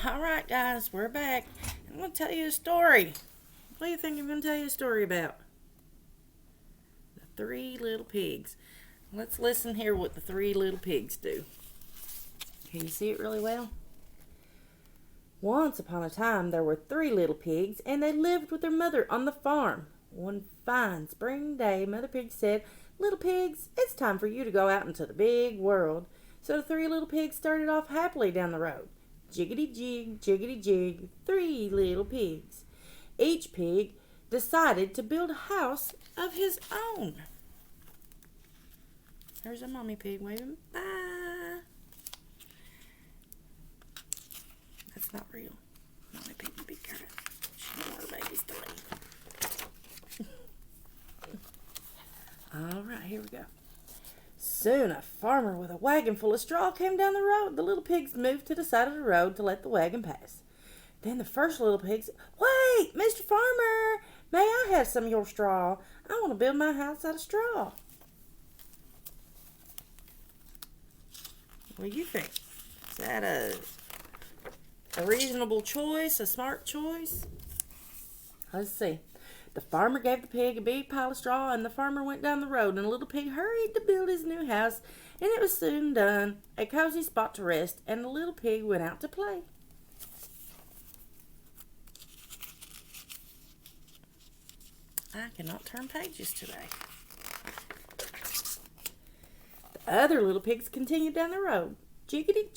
All right, guys, we're back. I'm going to tell you a story. What do you think I'm going to tell you a story about? The Three Little Pigs. Let's listen here what the Three Little Pigs do. Can you see it really well? Once upon a time, there were three little pigs, and they lived with their mother on the farm. One fine spring day, Mother Pig said, "Little pigs, it's time for you to go out into the big world." So the three little pigs started off happily down the road. Jiggity jig, jiggity jig, three little pigs. Each pig decided to build a house of his own. There's a mommy pig waving. Bye. That's not real. Mommy pig would be kind of. She don't want her babies to leave. All right, here we go. Soon a farmer with a wagon full of straw came down the road. The little pigs moved to the side of the road to let the wagon pass. Then the first little pig said, "Wait, Mr. Farmer, may I have some of your straw? I want to build my house out of straw." What do you think? Is that a reasonable choice, a smart choice? Let's see. The farmer gave the pig a big pile of straw, and the farmer went down the road, and the little pig hurried to build his new house, and it was soon done, a cozy spot to rest, and the little pig went out to play. I cannot turn pages today. The other little pigs continued down the road. Jiggity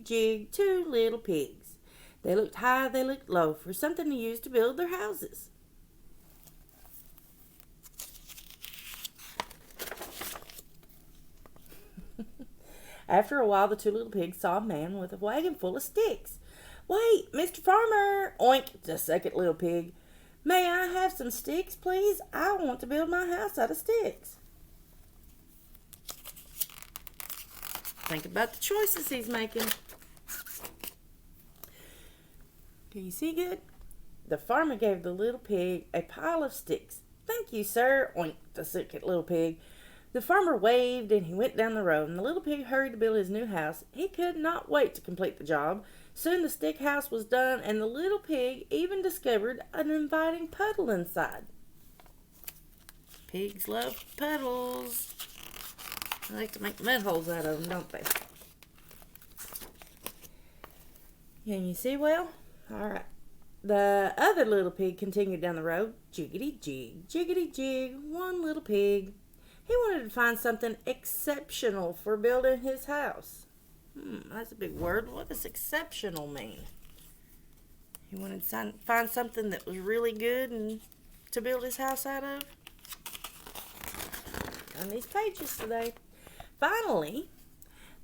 jig, two little pigs. They looked high, they looked low, for something to use to build their houses. After a while, the two little pigs saw a man with a wagon full of sticks. "Wait, Mr. Farmer," oinked the second little pig. "May I have some sticks, please? I want to build my house out of sticks." Think about the choices he's making. Can you see good? The farmer gave the little pig a pile of sticks. "Thank you, sir," oinked the second little pig. The farmer waved and he went down the road, and the little pig hurried to build his new house. He could not wait to complete the job. Soon the stick house was done, and the little pig even discovered an inviting puddle inside. Pigs love puddles. They like to make mud holes out of them, don't they? Can you see well? All right. The other little pig continued down the road. Jiggity jig, one little pig. He wanted to find something exceptional for building his house. That's a big word. What does exceptional mean? He wanted to find something that was really good and to build his house out of. On these pages today. Finally,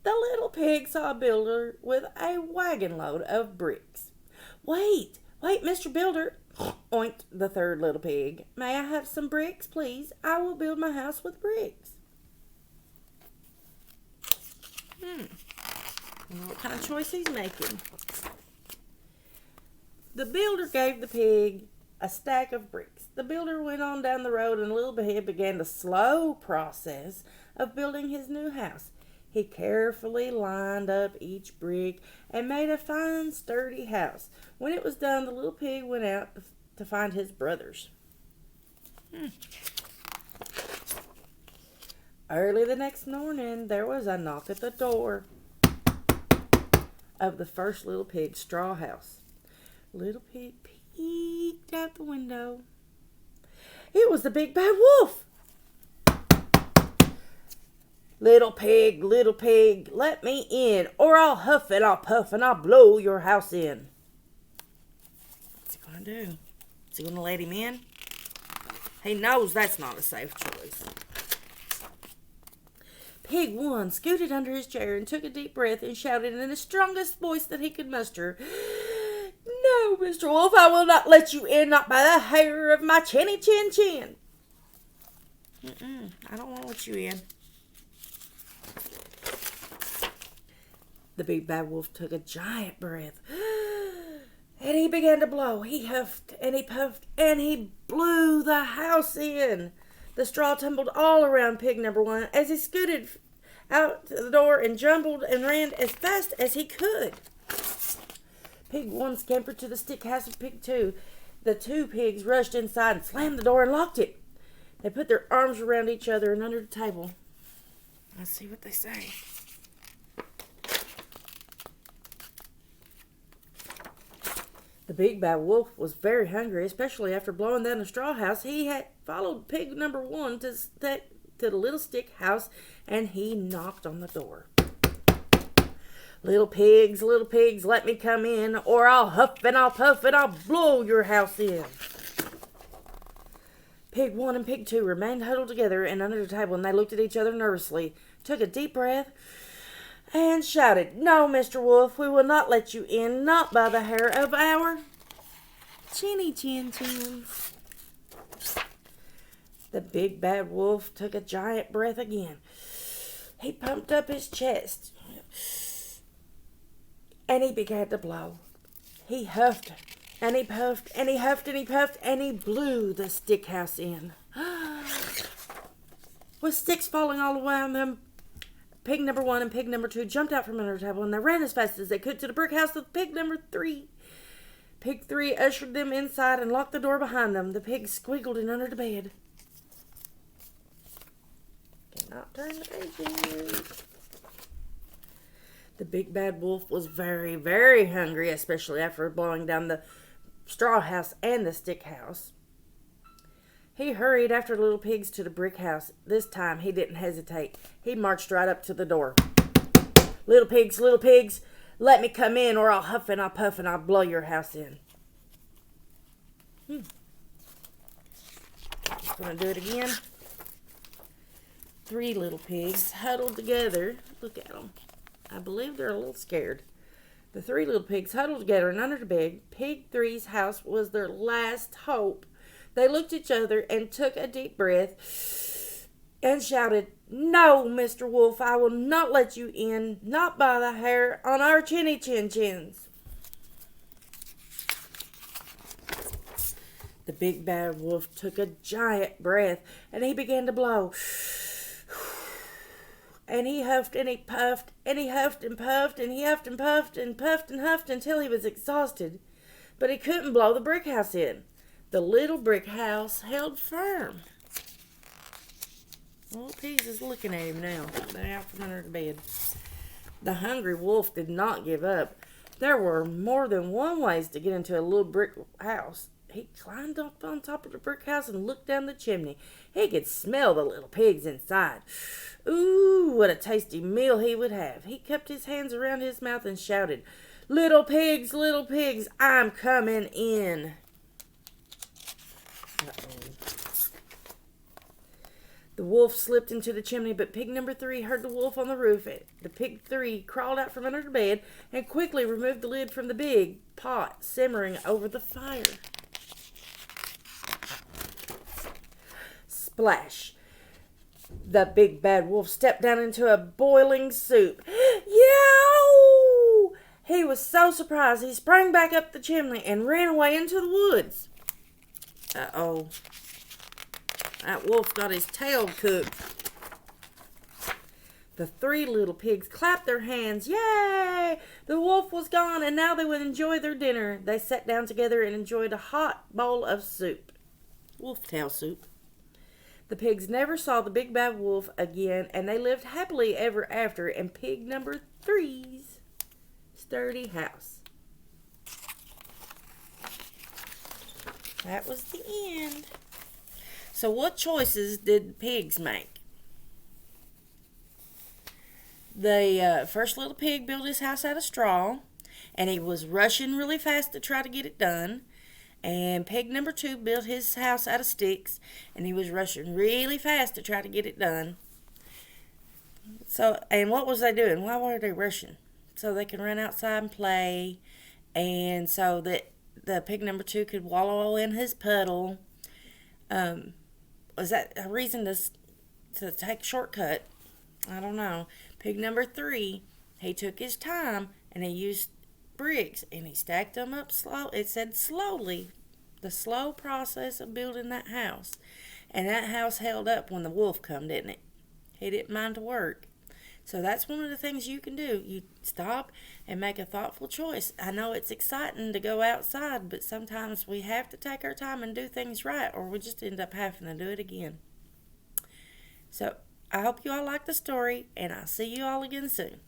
the little pig saw a builder with a wagon load of bricks. Wait, Mr. Builder," oinked the third little pig. "May I have some bricks, please? I will build my house with bricks." I wonder what kind of choice he's making. The builder gave the pig a stack of bricks. The builder went on down the road, and the little pig began the slow process of building his new house. He carefully lined up each brick and made a fine, sturdy house. When it was done, the little pig went out to find his brothers. Early the next morning, there was a knock at the door of the first little pig's straw house. Little pig peeked out the window. It was the big bad wolf. Little pig, let me in, or I'll huff and I'll puff and I'll blow your house in." What's he going to do? Is he going to let him in? He knows that's not a safe choice. Pig 1 scooted under his chair and took a deep breath and shouted in the strongest voice that he could muster, "No, Mr. Wolf, I will not let you in, not by the hair of my chinny chin chin." I don't want to let you in. The big bad wolf took a giant breath, and he began to blow. He huffed and he puffed, and he blew the house in. The straw tumbled all around pig number 1 as he scooted out the door and jumbled and ran as fast as he could. Pig 1 scampered to the stick house of Pig 2. The two pigs rushed inside and slammed the door and locked it. They put their arms around each other and under the table. Let's see what they say. The big bad wolf was very hungry, especially after blowing down the straw house. He had followed pig number 1 to the little stick house, and he knocked on the door. Little pigs, let me come in, or I'll huff and I'll puff and I'll blow your house in. Pig 1 and Pig 2 remained huddled together and under the table, and they looked at each other nervously, took a deep breath, and shouted, "No, Mr. Wolf, we will not let you in, not by the hair of our chinny chin chins." The big bad wolf took a giant breath again. He pumped up his chest, and he began to blow. He huffed, and he puffed, and he huffed, and he puffed, and he blew the stick house in. With sticks falling all around them, pig number 1 and pig number 2 jumped out from under the table, and they ran as fast as they could to the brick house of pig number 3. Pig 3 ushered them inside and locked the door behind them. The pigs squiggled in under the bed. Cannot turn the pages. The big bad wolf was very, very hungry, especially after blowing down the straw house and the stick house. He hurried after the little pigs to the brick house. This time he didn't hesitate. He marched right up to the door. Little pigs, let me come in, or I'll huff and I'll puff and I'll blow your house in." Just gonna do it again. 3 little pigs huddled together. Look at them. I believe they're a little scared. The 3 little pigs huddled together, and under the bed, Pig 3's house was their last hope. They looked at each other and took a deep breath and shouted, "No, Mr. Wolf, I will not let you in, not by the hair on our chinny chin chins." The big bad wolf took a giant breath, and he began to blow. And he huffed and he puffed, and he huffed and puffed, and he huffed and puffed and huffed until he was exhausted. But he couldn't blow the brick house in. The little brick house held firm. Little pigs is looking at him now. They're out from under the bed. The hungry wolf did not give up. There were more than one ways to get into a little brick house. He climbed up on top of the brick house and looked down the chimney. He could smell the little pigs inside. Ooh, what a tasty meal he would have. He cupped his hands around his mouth and shouted, little pigs, I'm coming in." The wolf slipped into the chimney, but pig number 3 heard the wolf on the roof. The pig 3 crawled out from under the bed and quickly removed the lid from the big pot simmering over the fire. Splash! The big bad wolf stepped down into a boiling soup. Yow! He was so surprised he sprang back up the chimney and ran away into the woods. Uh-oh. That wolf got his tail cooked. The 3 little pigs clapped their hands. Yay! The wolf was gone, and now they would enjoy their dinner. They sat down together and enjoyed a hot bowl of soup. Wolf tail soup. The pigs never saw the big bad wolf again, and they lived happily ever after in pig number 3's sturdy house. That was the end. So what choices did the pigs make? The first little pig built his house out of straw, and he was rushing really fast to try to get it done. And pig number 2 built his house out of sticks, and he was rushing really fast to try to get it done. So, and what was they doing? Why were they rushing? So they could run outside and play, and so that the pig number 2 could wallow in his puddle. Was that a reason to take a shortcut? I don't know. Pig number 3, he took his time, and he used bricks, and he stacked them up slow. It said slowly. The slow process of building that house. And that house held up when the wolf come, didn't it? He didn't mind to work. So that's one of the things you can do. You stop and make a thoughtful choice. I know it's exciting to go outside, but sometimes we have to take our time and do things right, or we just end up having to do it again. So I hope you all like the story, and I'll see you all again soon.